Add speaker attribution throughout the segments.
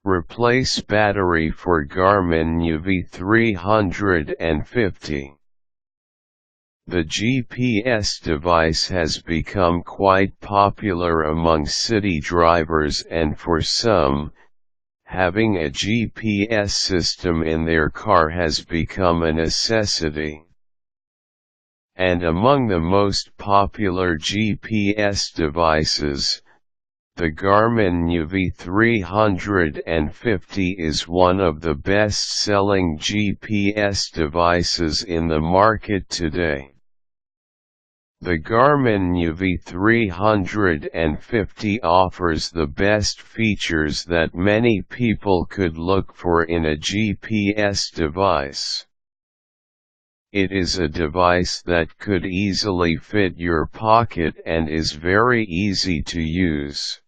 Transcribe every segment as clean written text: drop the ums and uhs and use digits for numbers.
Speaker 1: Replace battery for Garmin Nuvi 350. The GPS device has become quite popular among city drivers, and for some, having a GPS system in their car has become a necessity. And among the most popular GPS devices, the Garmin Nuvi 350 is one of the best-selling GPS devices in the market today. The Garmin Nuvi 350 offers the best features that many people could look for in a GPS device. It is a device that could easily fit your pocket and is very easy to use.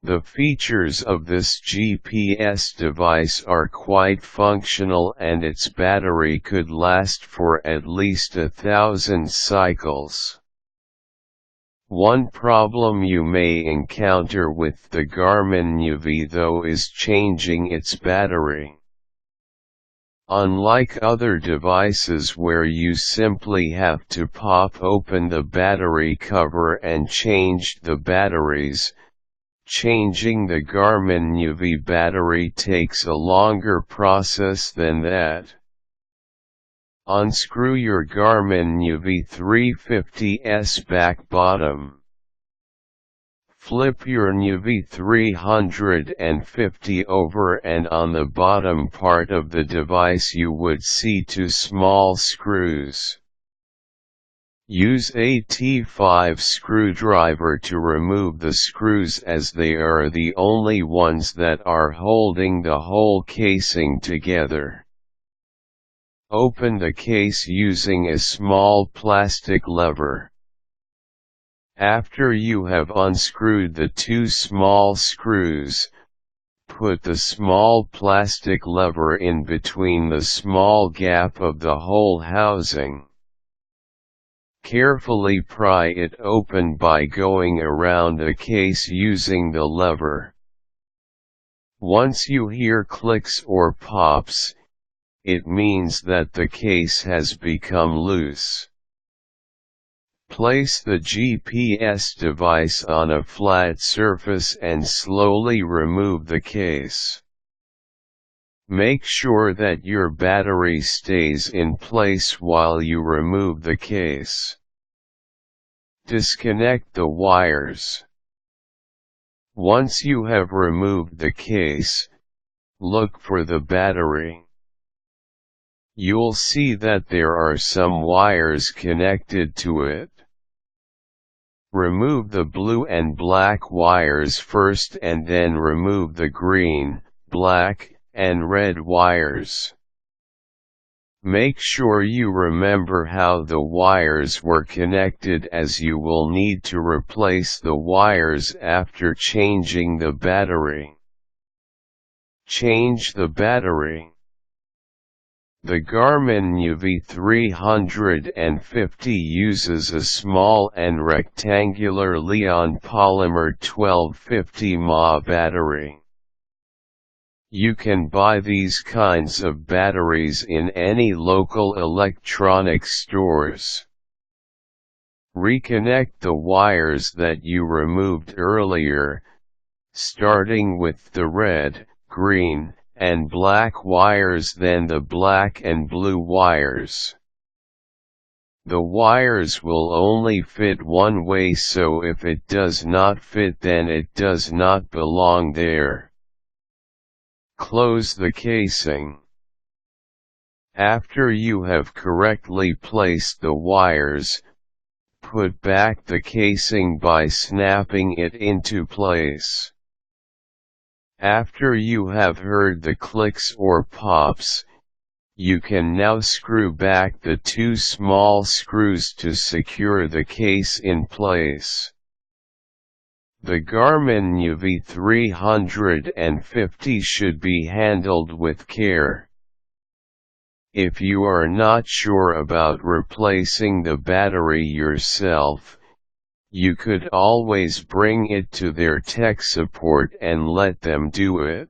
Speaker 1: The features of this GPS device are quite functional, and its battery could last for at least 1,000 cycles. One problem you may encounter with the Garmin Nuvi though is changing its battery. Unlike other devices where you simply have to pop open the battery cover and change the batteries, changing the Garmin Nuvi battery takes a longer process than that. Unscrew your Garmin Nuvi 350's back bottom. Flip your Nuvi 350 over, and on the bottom part of the device you would see two small screws. Use a T5 screwdriver to remove the screws, as they are the only ones that are holding the whole casing together. Open the case using a small plastic lever. After you have unscrewed the two small screws, put the small plastic lever in between the small gap of the whole housing. Carefully pry it open by going around the case using the lever. Once you hear clicks or pops, it means that the case has become loose. Place the GPS device on a flat surface and slowly remove the case. Make sure that your battery stays in place while you remove the case. Disconnect the wires. Once you have removed the case, look for the battery. You'll see that there are some wires connected to it. Remove the blue and black wires first, and then remove the green, black, and red wires. Make sure you remember how the wires were connected, as you will need to replace the wires after changing the battery. Change the battery. The Garmin Nuvi 350 uses a small and rectangular Li-ion polymer 1250 mAh battery. You can buy these kinds of batteries in any local electronics stores. Reconnect the wires that you removed earlier, starting with the red, green, and black wires, then the black and blue wires. The wires will only fit one way, so if it does not fit, then it does not belong there. Close the casing. After you have correctly placed the wires, put back the casing by snapping it into place. After you have heard the clicks or pops, you can now screw back the two small screws to secure the case in place. The Garmin Nuvi 350 should be handled with care. If you are not sure about replacing the battery yourself, You could always bring it to their tech support and let them do it.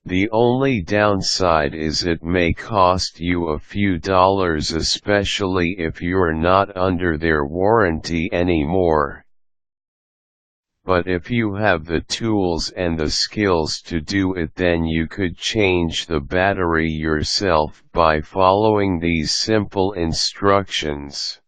Speaker 1: The only downside is it may cost you a few dollars, especially if you're not under their warranty anymore. But if you have the tools and the skills to do it, then you could change the battery yourself by following these simple instructions.